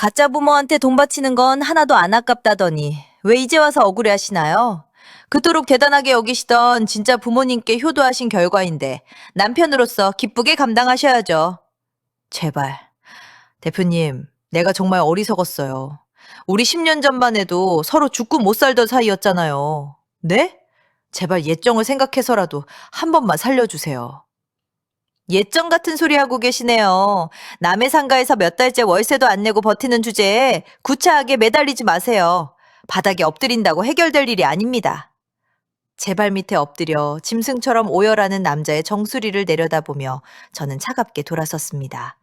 가짜 부모한테 돈 바치는 건 하나도 안 아깝다더니 왜 이제 와서 억울해하시나요? 그토록 대단하게 여기시던 진짜 부모님께 효도하신 결과인데 남편으로서 기쁘게 감당하셔야죠. 제발. 대표님, 내가 정말 어리석었어요. 우리 10년 전만 해도 서로 죽고 못 살던 사이였잖아요. 네? 제발 예정을 생각해서라도 한 번만 살려주세요. 예정 같은 소리 하고 계시네요. 남의 상가에서 몇 달째 월세도 안 내고 버티는 주제에 구차하게 매달리지 마세요. 바닥에 엎드린다고 해결될 일이 아닙니다. 제 발 밑에 엎드려 짐승처럼 오열하는 남자의 정수리를 내려다보며 저는 차갑게 돌아섰습니다.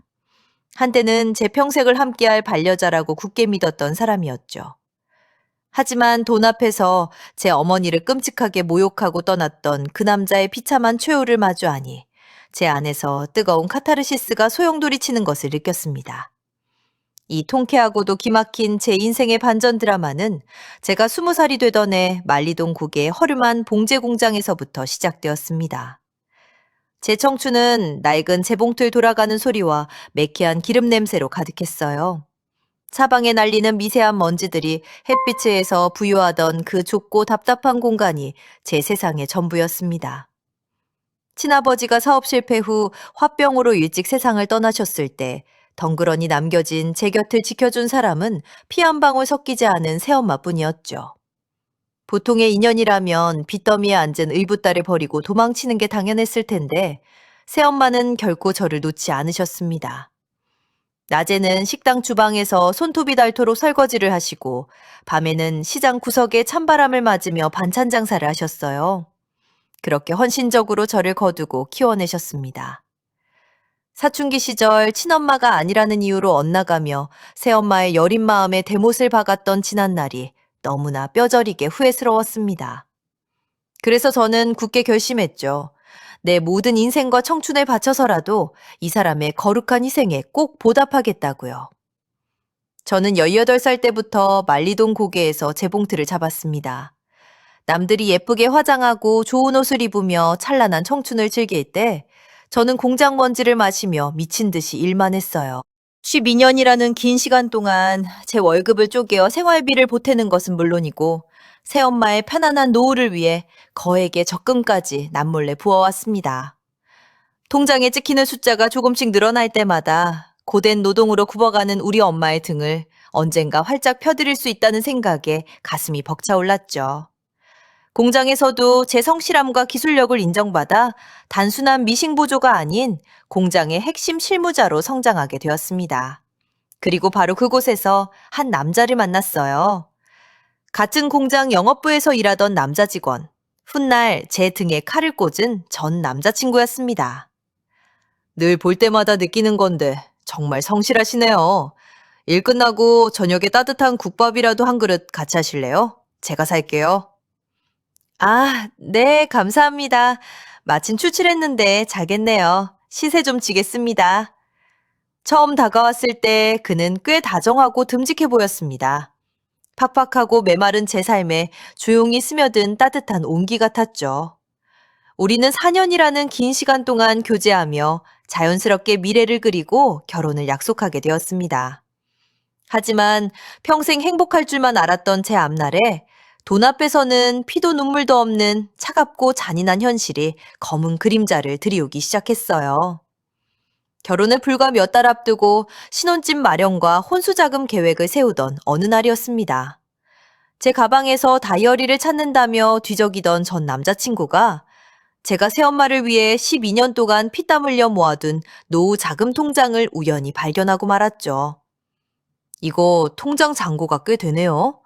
한때는 제 평생을 함께할 반려자라고 굳게 믿었던 사람이었죠. 하지만 돈 앞에서 제 어머니를 끔찍하게 모욕하고 떠났던 그 남자의 비참한 최후를 마주하니 제 안에서 뜨거운 카타르시스가 소용돌이치는 것을 느꼈습니다. 이 통쾌하고도 기막힌 제 인생의 반전 드라마는 제가 20살이 되던 해 만리동 국의 허름한 봉제 공장에서부터 시작되었습니다. 제 청춘은 낡은 재봉틀 돌아가는 소리와 매캐한 기름 냄새로 가득했어요. 사방에 날리는 미세한 먼지들이 햇빛에서 부유하던 그 좁고 답답한 공간이 제 세상의 전부였습니다. 친아버지가 사업 실패 후 화병으로 일찍 세상을 떠나셨을 때 덩그러니 남겨진 제 곁을 지켜준 사람은 피 한 방울 섞이지 않은 새엄마뿐이었죠. 보통의 인연이라면 빚더미에 앉은 의붓딸을 버리고 도망치는 게 당연했을 텐데 새엄마는 결코 저를 놓지 않으셨습니다. 낮에는 식당 주방에서 손톱이 닳도록 설거지를 하시고 밤에는 시장 구석에 찬바람을 맞으며 반찬 장사를 하셨어요. 그렇게 헌신적으로 저를 거두고 키워내셨습니다. 사춘기 시절 친엄마가 아니라는 이유로 엇나가며 새엄마의 여린 마음에 대못을 박았던 지난날이 너무나 뼈저리게 후회스러웠습니다. 그래서 저는 굳게 결심했죠. 내 모든 인생과 청춘을 바쳐서라도 이 사람의 거룩한 희생에 꼭 보답하겠다고요. 저는 18살 때부터 만리동 고개에서 재봉틀을 잡았습니다. 남들이 예쁘게 화장하고 좋은 옷을 입으며 찬란한 청춘을 즐길 때 저는 공장 먼지를 마시며 미친 듯이 일만 했어요. 12년이라는 긴 시간 동안 제 월급을 쪼개어 생활비를 보태는 것은 물론이고 새엄마의 편안한 노후를 위해 거액의 적금까지 남몰래 부어왔습니다. 통장에 찍히는 숫자가 조금씩 늘어날 때마다 고된 노동으로 굽어가는 우리 엄마의 등을 언젠가 활짝 펴드릴 수 있다는 생각에 가슴이 벅차올랐죠. 공장에서도 제 성실함과 기술력을 인정받아 단순한 미싱보조가 아닌 공장의 핵심 실무자로 성장하게 되었습니다. 그리고 바로 그곳에서 한 남자를 만났어요. 같은 공장 영업부에서 일하던 남자 직원. 훗날 제 등에 칼을 꽂은 전 남자친구였습니다. 늘 볼 때마다 느끼는 건데 정말 성실하시네요. 일 끝나고 저녁에 따뜻한 국밥이라도 한 그릇 같이 하실래요? 제가 살게요. 아, 네, 감사합니다. 마침 출출했는데 자겠네요. 시세 좀 지겠습니다. 처음 다가왔을 때 그는 꽤 다정하고 듬직해 보였습니다. 팍팍하고 메마른 제 삶에 조용히 스며든 따뜻한 온기 같았죠. 우리는 4년이라는 긴 시간 동안 교제하며 자연스럽게 미래를 그리고 결혼을 약속하게 되었습니다. 하지만 평생 행복할 줄만 알았던 제 앞날에 돈 앞에서는 피도 눈물도 없는 차갑고 잔인한 현실이 검은 그림자를 들이우기 시작했어요. 결혼을 불과 몇 달 앞두고 신혼집 마련과 혼수자금 계획을 세우던 어느 날이었습니다. 제 가방에서 다이어리를 찾는다며 뒤적이던 전 남자친구가 제가 새엄마를 위해 12년 동안 피땀 흘려 모아둔 노후 자금 통장을 우연히 발견하고 말았죠. 이거 통장 잔고가 꽤 되네요.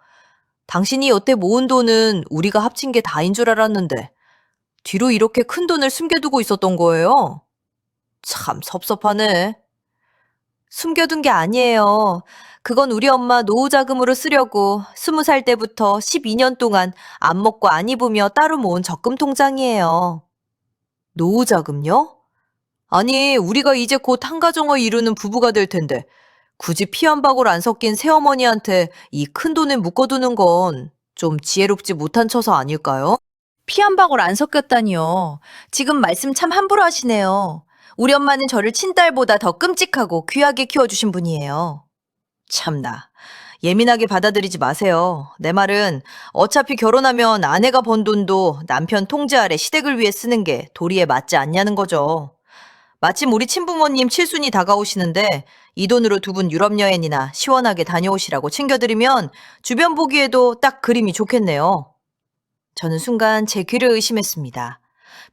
당신이 여태 모은 돈은 우리가 합친 게 다인 줄 알았는데 뒤로 이렇게 큰 돈을 숨겨두고 있었던 거예요? 참 섭섭하네. 숨겨둔 게 아니에요. 그건 우리 엄마 노후 자금으로 쓰려고 20살 때부터 12년 동안 안 먹고 안 입으며 따로 모은 적금 통장이에요. 노후 자금요? 아니, 우리가 이제 곧 한 가정을 이루는 부부가 될 텐데 굳이 피 한 방울 안 섞인 새어머니한테 이 큰 돈을 묶어두는 건 좀 지혜롭지 못한 처사 아닐까요? 피 한 방울 안 섞였다니요. 지금 말씀 참 함부로 하시네요. 우리 엄마는 저를 친딸보다 더 끔찍하고 귀하게 키워주신 분이에요. 참나. 예민하게 받아들이지 마세요. 내 말은 어차피 결혼하면 아내가 번 돈도 남편 통제 아래 시댁을 위해 쓰는 게 도리에 맞지 않냐는 거죠. 마침 우리 친부모님 칠순이 다가오시는데 이 돈으로 두 분 유럽 여행이나 시원하게 다녀오시라고 챙겨드리면 주변 보기에도 딱 그림이 좋겠네요. 저는 순간 제 귀를 의심했습니다.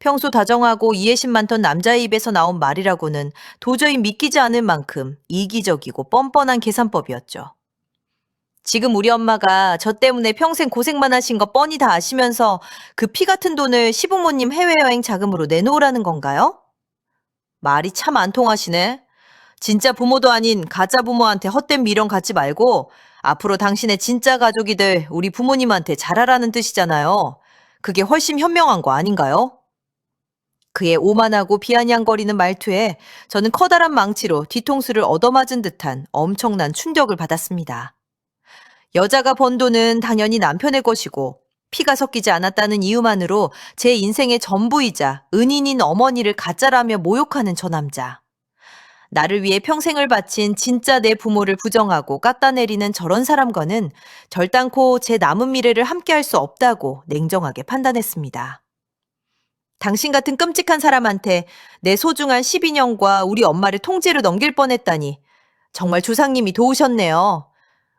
평소 다정하고 이해심 많던 남자의 입에서 나온 말이라고는 도저히 믿기지 않을 만큼 이기적이고 뻔뻔한 계산법이었죠. 지금 우리 엄마가 저 때문에 평생 고생만 하신 거 뻔히 다 아시면서 그 피 같은 돈을 시부모님 해외여행 자금으로 내놓으라는 건가요? 말이 참 안 통하시네. 진짜 부모도 아닌 가짜 부모한테 헛된 미련 갖지 말고 앞으로 당신의 진짜 가족이 될 우리 부모님한테 잘하라는 뜻이잖아요. 그게 훨씬 현명한 거 아닌가요? 그의 오만하고 비아냥거리는 말투에 저는 커다란 망치로 뒤통수를 얻어맞은 듯한 엄청난 충격을 받았습니다. 여자가 번 돈은 당연히 남편의 것이고 피가 섞이지 않았다는 이유만으로 제 인생의 전부이자 은인인 어머니를 가짜라며 모욕하는 저 남자. 나를 위해 평생을 바친 진짜 내 부모를 부정하고 깎아내리는 저런 사람과는 결단코 제 남은 미래를 함께할 수 없다고 냉정하게 판단했습니다. 당신 같은 끔찍한 사람한테 내 소중한 12년과 우리 엄마를 통째로 넘길 뻔했다니 정말 조상님이 도우셨네요.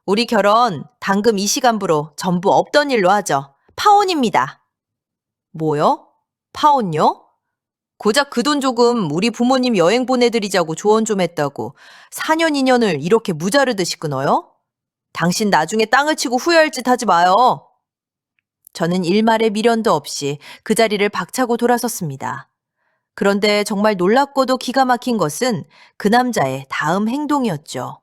우리 결혼 당금 이 시간부로 전부 없던 일로 하죠. 파혼입니다. 뭐요? 파혼요? 고작 그 돈 조금 우리 부모님 여행 보내드리자고 조언 좀 했다고 4년 2년을 이렇게 무자르듯이 끊어요? 당신 나중에 땅을 치고 후회할 짓 하지 마요. 저는 일말의 미련도 없이 그 자리를 박차고 돌아섰습니다. 그런데 정말 놀랍고도 기가 막힌 것은 그 남자의 다음 행동이었죠.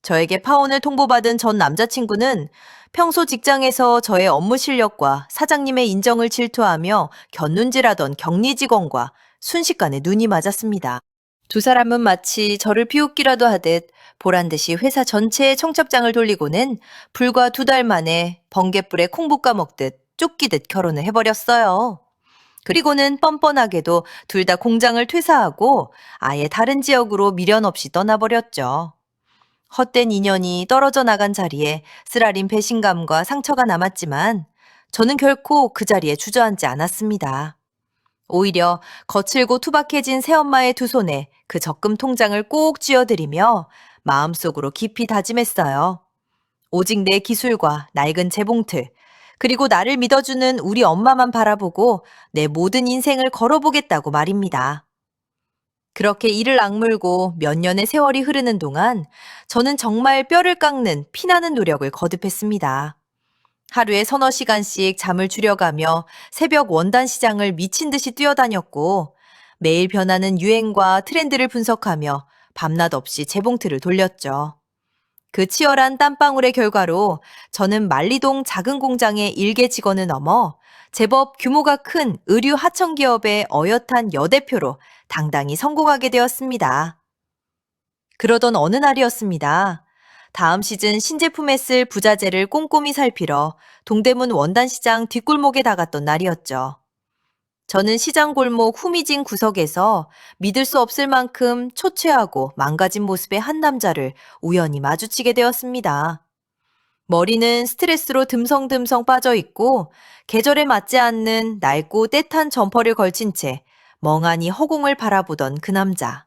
저에게 파혼을 통보받은 전 남자친구는 평소 직장에서 저의 업무 실력과 사장님의 인정을 질투하며 곁눈질하던 격리 직원과 순식간에 눈이 맞았습니다. 두 사람은 마치 저를 비웃기라도 하듯 보란 듯이 회사 전체의 청첩장을 돌리고는 불과 2달 만에 번갯불에 콩 볶아 먹듯 쫓기듯 결혼을 해버렸어요. 그리고는 뻔뻔하게도 둘 다 공장을 퇴사하고 아예 다른 지역으로 미련 없이 떠나버렸죠. 헛된 인연이 떨어져 나간 자리에 쓰라린 배신감과 상처가 남았지만 저는 결코 그 자리에 주저앉지 않았습니다. 오히려 거칠고 투박해진 새엄마의 두 손에 그 적금 통장을 꼭 쥐어들이며 마음속으로 깊이 다짐했어요. 오직 내 기술과 낡은 재봉틀, 그리고 나를 믿어주는 우리 엄마만 바라보고 내 모든 인생을 걸어보겠다고 말입니다. 그렇게 이를 악물고 몇 년의 세월이 흐르는 동안 저는 정말 뼈를 깎는 피나는 노력을 거듭했습니다. 하루에 서너 시간씩 잠을 줄여가며 새벽 원단 시장을 미친 듯이 뛰어다녔고 매일 변하는 유행과 트렌드를 분석하며 밤낮 없이 재봉틀을 돌렸죠. 그 치열한 땀방울의 결과로 저는 만리동 작은 공장의 일개 직원을 넘어 제법 규모가 큰 의류 하청 기업의 어엿한 여대표로 당당히 성공하게 되었습니다. 그러던 어느 날이었습니다. 다음 시즌 신제품에 쓸 부자재를 꼼꼼히 살피러 동대문 원단시장 뒷골목에 다갔던 날이었죠. 저는 시장 골목 후미진 구석에서 믿을 수 없을 만큼 초췌하고 망가진 모습의 한 남자를 우연히 마주치게 되었습니다. 머리는 스트레스로 듬성듬성 빠져 있고 계절에 맞지 않는 낡고 떼탄 점퍼를 걸친 채 멍하니 허공을 바라보던 그 남자.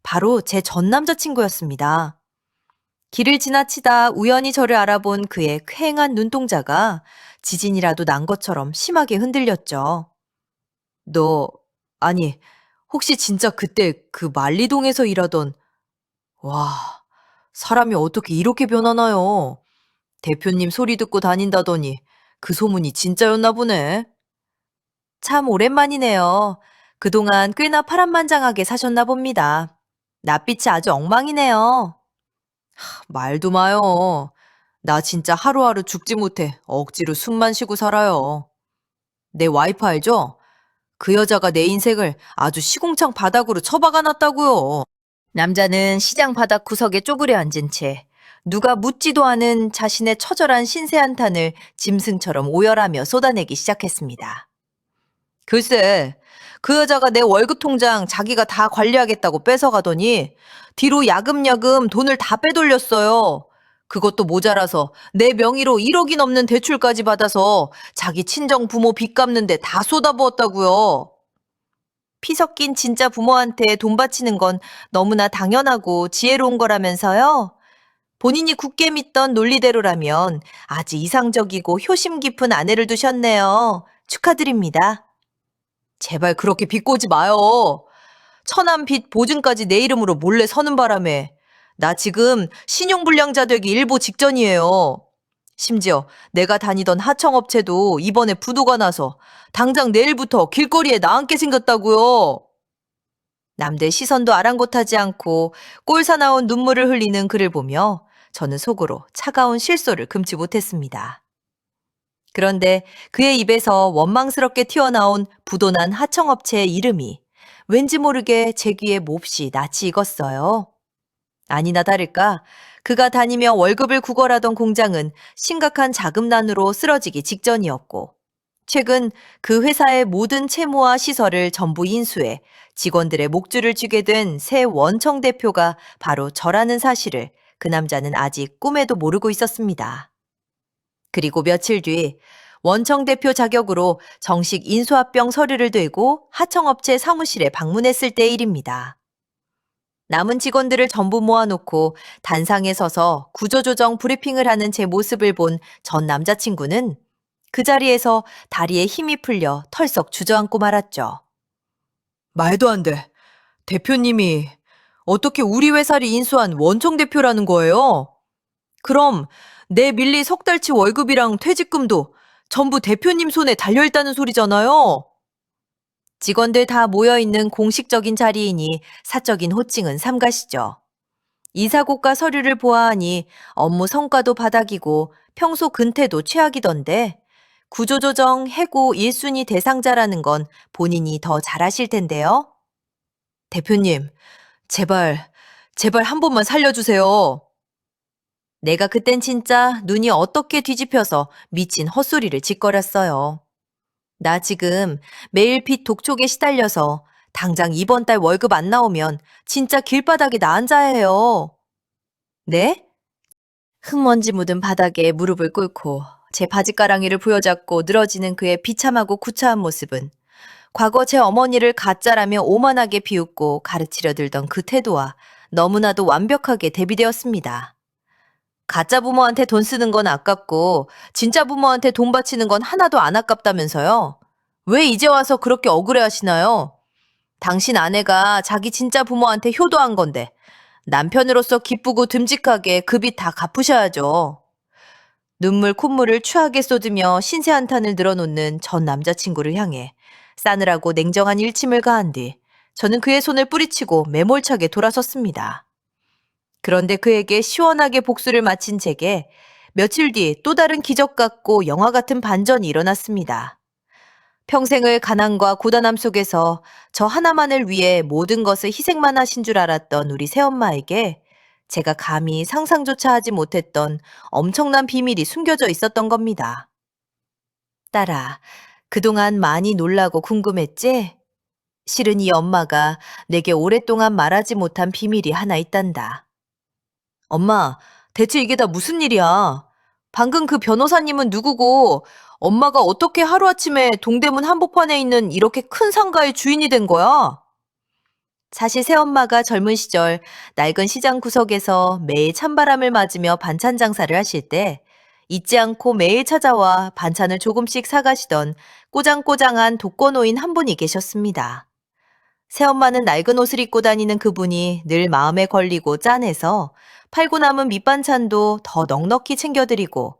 바로 제 전 남자친구였습니다. 길을 지나치다 우연히 저를 알아본 그의 퀭한 눈동자가 지진이라도 난 것처럼 심하게 흔들렸죠. 너, 아니, 혹시 진짜 그때 그 만리동에서 일하던, 와, 사람이 어떻게 이렇게 변하나요? 대표님 소리 듣고 다닌다더니 그 소문이 진짜였나 보네. 참 오랜만이네요. 그동안 꽤나 파란만장하게 사셨나 봅니다. 낯빛이 아주 엉망이네요. 말도 마요. 나 진짜 하루하루 죽지 못해 억지로 숨만 쉬고 살아요. 내 와이프 알죠? 그 여자가 내 인생을 아주 시궁창 바닥으로 처박아 놨다고요. 남자는 시장 바닥 구석에 쪼그려 앉은 채 누가 묻지도 않은 자신의 처절한 신세 한탄을 짐승처럼 오열하며 쏟아내기 시작했습니다. 글쎄, 그 여자가 내 월급 통장 자기가 다 관리하겠다고 뺏어가더니 뒤로 야금야금 돈을 다 빼돌렸어요. 그것도 모자라서 내 명의로 1억이 넘는 대출까지 받아서 자기 친정 부모 빚 갚는데 다 쏟아부었다고요. 피 섞인 진짜 부모한테 돈 바치는 건 너무나 당연하고 지혜로운 거라면서요? 본인이 굳게 믿던 논리대로라면 아주 이상적이고 효심 깊은 아내를 두셨네요. 축하드립니다. 제발 그렇게 비꼬지 마요. 천안 빚 보증까지 내 이름으로 몰래 서는 바람에 나 지금 신용불량자 되기 일보 직전이에요. 심지어 내가 다니던 하청업체도 이번에 부도가 나서 당장 내일부터 길거리에 나앉게 생겼다고요. 남들 시선도 아랑곳하지 않고 꼴사나운 눈물을 흘리는 그를 보며 저는 속으로 차가운 실소를 금치 못했습니다. 그런데 그의 입에서 원망스럽게 튀어나온 부도난 하청업체의 이름이 왠지 모르게 제 귀에 몹시 낯이 익었어요. 아니나 다를까 그가 다니며 월급을 구걸하던 공장은 심각한 자금난으로 쓰러지기 직전이었고 최근 그 회사의 모든 채무와 시설을 전부 인수해 직원들의 목줄을 쥐게 된 새 원청 대표가 바로 저라는 사실을 그 남자는 아직 꿈에도 모르고 있었습니다. 그리고 며칠 뒤 원청 대표 자격으로 정식 인수합병 서류를 들고 하청업체 사무실에 방문했을 때의 일입니다. 남은 직원들을 전부 모아놓고 단상에 서서 구조조정 브리핑을 하는 제 모습을 본 전 남자친구는 그 자리에서 다리에 힘이 풀려 털썩 주저앉고 말았죠. 말도 안 돼. 대표님이 어떻게 우리 회사를 인수한 원청 대표라는 거예요? 그럼 내 밀리 석 달치 월급이랑 퇴직금도 전부 대표님 손에 달려있다는 소리잖아요. 직원들 다 모여있는 공식적인 자리이니 사적인 호칭은 삼가시죠. 이사고과 서류를 보아하니 업무 성과도 바닥이고 평소 근태도 최악이던데 구조조정 해고 1순위 대상자라는 건 본인이 더 잘 아실 텐데요. 대표님, 제발 한 번만 살려주세요. 내가 그땐 진짜 눈이 어떻게 뒤집혀서 미친 헛소리를 짓거렸어요. 나 지금 매일 빚 독촉에 시달려서 당장 이번 달 월급 안 나오면 진짜 길바닥에 나 앉아야 해요. 네? 흙먼지 묻은 바닥에 무릎을 꿇고 제 바지가랑이를 부여잡고 늘어지는 그의 비참하고 구차한 모습은 과거 제 어머니를 가짜라며 오만하게 비웃고 가르치려 들던 그 태도와 너무나도 완벽하게 대비되었습니다. 가짜 부모한테 돈 쓰는 건 아깝고 진짜 부모한테 돈 바치는 건 하나도 안 아깝다면서요? 왜 이제 와서 그렇게 억울해 하시나요? 당신 아내가 자기 진짜 부모한테 효도한 건데 남편으로서 기쁘고 듬직하게 그 빚 다 갚으셔야죠. 눈물 콧물을 추하게 쏟으며 신세 한탄을 늘어놓는 전 남자친구를 향해 싸늘하고 냉정한 일침을 가한 뒤 저는 그의 손을 뿌리치고 매몰차게 돌아섰습니다. 그런데 그에게 시원하게 복수를 마친 제게 며칠 뒤 또 다른 기적 같고 영화 같은 반전이 일어났습니다. 평생을 가난과 고단함 속에서 저 하나만을 위해 모든 것을 희생만 하신 줄 알았던 우리 새엄마에게 제가 감히 상상조차 하지 못했던 엄청난 비밀이 숨겨져 있었던 겁니다. 딸아, 그동안 많이 놀라고 궁금했지? 실은 이 엄마가 내게 오랫동안 말하지 못한 비밀이 하나 있단다. 엄마, 대체 이게 다 무슨 일이야? 방금 그 변호사님은 누구고 엄마가 어떻게 하루아침에 동대문 한복판에 있는 이렇게 큰 상가의 주인이 된 거야? 사실 새엄마가 젊은 시절 낡은 시장 구석에서 매일 찬바람을 맞으며 반찬 장사를 하실 때 잊지 않고 매일 찾아와 반찬을 조금씩 사가시던 꼬장꼬장한 독거노인 한 분이 계셨습니다. 새엄마는 낡은 옷을 입고 다니는 그분이 늘 마음에 걸리고 짠해서 팔고 남은 밑반찬도 더 넉넉히 챙겨드리고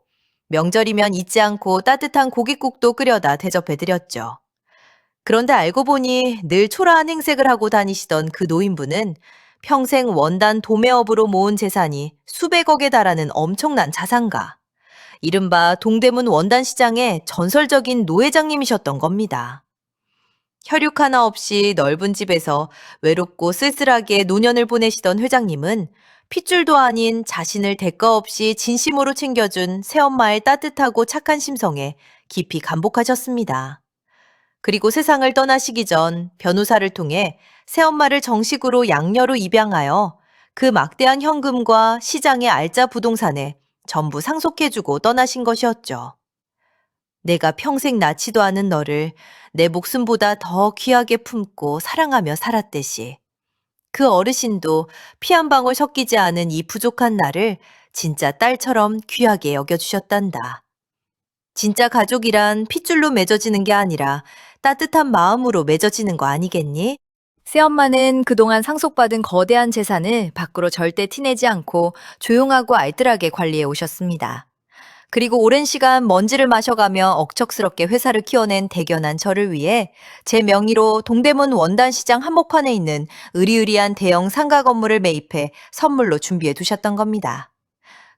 명절이면 잊지 않고 따뜻한 고깃국도 끓여다 대접해드렸죠. 그런데 알고 보니 늘 초라한 행색을 하고 다니시던 그 노인분은 평생 원단 도매업으로 모은 재산이 수백억에 달하는 엄청난 자산가, 이른바 동대문 원단시장의 전설적인 노회장님이셨던 겁니다. 혈육 하나 없이 넓은 집에서 외롭고 쓸쓸하게 노년을 보내시던 회장님은 핏줄도 아닌 자신을 대가 없이 진심으로 챙겨준 새엄마의 따뜻하고 착한 심성에 깊이 감복하셨습니다. 그리고 세상을 떠나시기 전 변호사를 통해 새엄마를 정식으로 양녀로 입양하여 그 막대한 현금과 시장의 알짜 부동산에 전부 상속해주고 떠나신 것이었죠. 내가 평생 낳지도 않은 너를 내 목숨보다 더 귀하게 품고 사랑하며 살았듯이 그 어르신도 피 한 방울 섞이지 않은 이 부족한 나를 진짜 딸처럼 귀하게 여겨주셨단다. 진짜 가족이란 핏줄로 맺어지는 게 아니라 따뜻한 마음으로 맺어지는 거 아니겠니? 새엄마는 그동안 상속받은 거대한 재산을 밖으로 절대 티내지 않고 조용하고 알뜰하게 관리해 오셨습니다. 그리고 오랜 시간 먼지를 마셔가며 억척스럽게 회사를 키워낸 대견한 저를 위해 제 명의로 동대문 원단시장 한복판에 있는 으리으리한 대형 상가 건물을 매입해 선물로 준비해 두셨던 겁니다.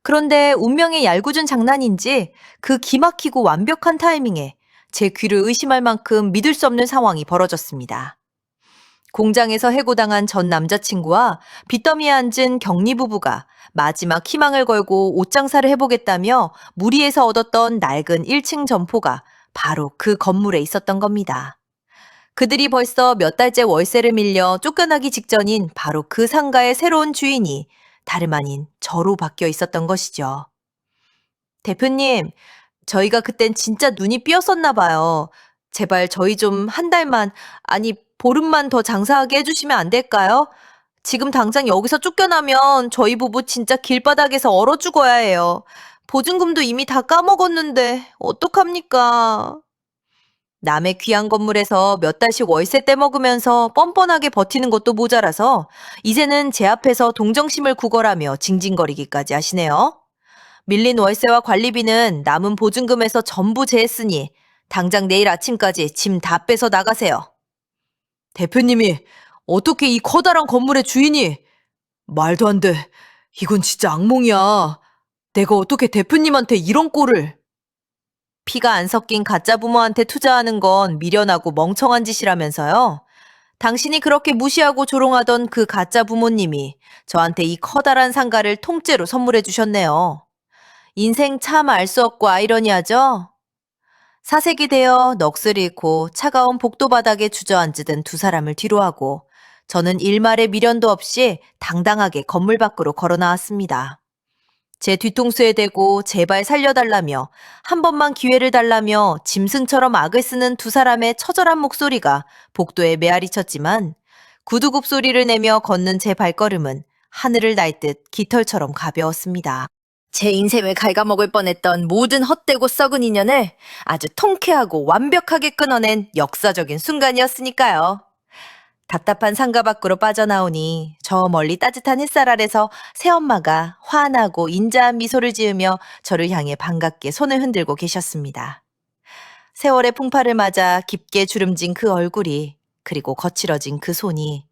그런데 운명의 얄궂은 장난인지 그 기막히고 완벽한 타이밍에 제 귀를 의심할 만큼 믿을 수 없는 상황이 벌어졌습니다. 공장에서 해고당한 전 남자친구와 빚더미에 앉은 격리 부부가 마지막 희망을 걸고 옷장사를 해보겠다며 무리해서 얻었던 낡은 1층 점포가 바로 그 건물에 있었던 겁니다. 그들이 벌써 몇 달째 월세를 밀려 쫓겨나기 직전인 바로 그 상가의 새로운 주인이 다름 아닌 저로 바뀌어 있었던 것이죠. 대표님, 저희가 그땐 진짜 눈이 삐었었나 봐요. 제발 저희 좀 한 달만, 아니 보름만 더 장사하게 해주시면 안 될까요? 지금 당장 여기서 쫓겨나면 저희 부부 진짜 길바닥에서 얼어 죽어야 해요. 보증금도 이미 다 까먹었는데 어떡합니까? 남의 귀한 건물에서 몇 달씩 월세 떼먹으면서 뻔뻔하게 버티는 것도 모자라서 이제는 제 앞에서 동정심을 구걸하며 징징거리기까지 하시네요. 밀린 월세와 관리비는 남은 보증금에서 전부 제했으니 당장 내일 아침까지 짐 다 빼서 나가세요. 대표님이 어떻게 이 커다란 건물의 주인이? 말도 안 돼. 이건 진짜 악몽이야. 내가 어떻게 대표님한테 이런 꼴을. 피가 안 섞인 가짜 부모한테 투자하는 건 미련하고 멍청한 짓이라면서요. 당신이 그렇게 무시하고 조롱하던 그 가짜 부모님이 저한테 이 커다란 상가를 통째로 선물해 주셨네요. 인생 참 알 수 없고 아이러니하죠? 사색이 되어 넋을 잃고 차가운 복도 바닥에 주저앉은 두 사람을 뒤로하고 저는 일말의 미련도 없이 당당하게 건물 밖으로 걸어 나왔습니다. 제 뒤통수에 대고 제발 살려달라며 한 번만 기회를 달라며 짐승처럼 악을 쓰는 두 사람의 처절한 목소리가 복도에 메아리 쳤지만 구두굽 소리를 내며 걷는 제 발걸음은 하늘을 날 듯 깃털처럼 가벼웠습니다. 제 인생을 갉아먹을 뻔했던 모든 헛되고 썩은 인연을 아주 통쾌하고 완벽하게 끊어낸 역사적인 순간이었으니까요. 답답한 상가 밖으로 빠져나오니 저 멀리 따뜻한 햇살 아래서 새엄마가 환하고 인자한 미소를 지으며 저를 향해 반갑게 손을 흔들고 계셨습니다. 세월의 풍파를 맞아 깊게 주름진 그 얼굴이 그리고 거칠어진 그 손이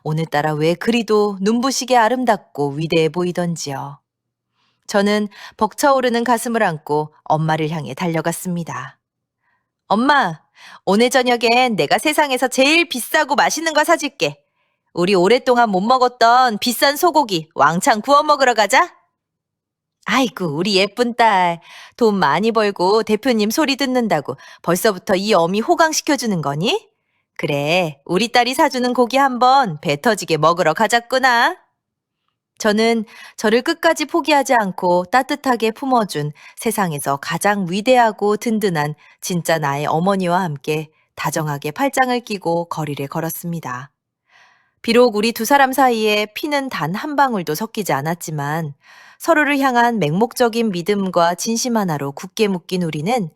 오늘따라 왜 그리도 눈부시게 아름답고 위대해 보이던지요. 저는 벅차오르는 가슴을 안고 엄마를 향해 달려갔습니다. 엄마, 오늘 저녁엔 내가 세상에서 제일 비싸고 맛있는 거 사줄게. 우리 오랫동안 못 먹었던 비싼 소고기 왕창 구워 먹으러 가자. 아이고, 우리 예쁜 딸. 돈 많이 벌고 대표님 소리 듣는다고 벌써부터 이 어미 호강시켜주는 거니? 그래, 우리 딸이 사주는 고기 한번 배 터지게 먹으러 가자꾸나. 저는 저를 끝까지 포기하지 않고 따뜻하게 품어준 세상에서 가장 위대하고 든든한 진짜 나의 어머니와 함께 다정하게 팔짱을 끼고 거리를 걸었습니다. 비록 우리 두 사람 사이에 피는 단 한 방울도 섞이지 않았지만 서로를 향한 맹목적인 믿음과 진심 하나로 굳게 묶인 우리는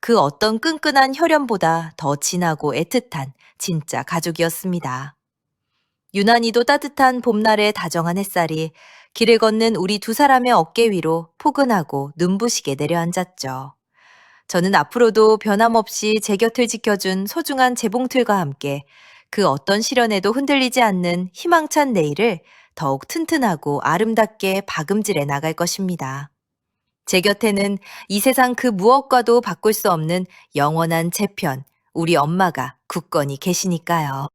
그 어떤 끈끈한 혈연보다 더 진하고 애틋한 진짜 가족이었습니다. 유난히도 따뜻한 봄날의 다정한 햇살이 길을 걷는 우리 두 사람의 어깨 위로 포근하고 눈부시게 내려앉았죠. 저는 앞으로도 변함없이 제 곁을 지켜준 소중한 재봉틀과 함께 그 어떤 시련에도 흔들리지 않는 희망찬 내일을 더욱 튼튼하고 아름답게 박음질해 나갈 것입니다. 제 곁에는 이 세상 그 무엇과도 바꿀 수 없는 영원한 제 편, 우리 엄마가 굳건히 계시니까요.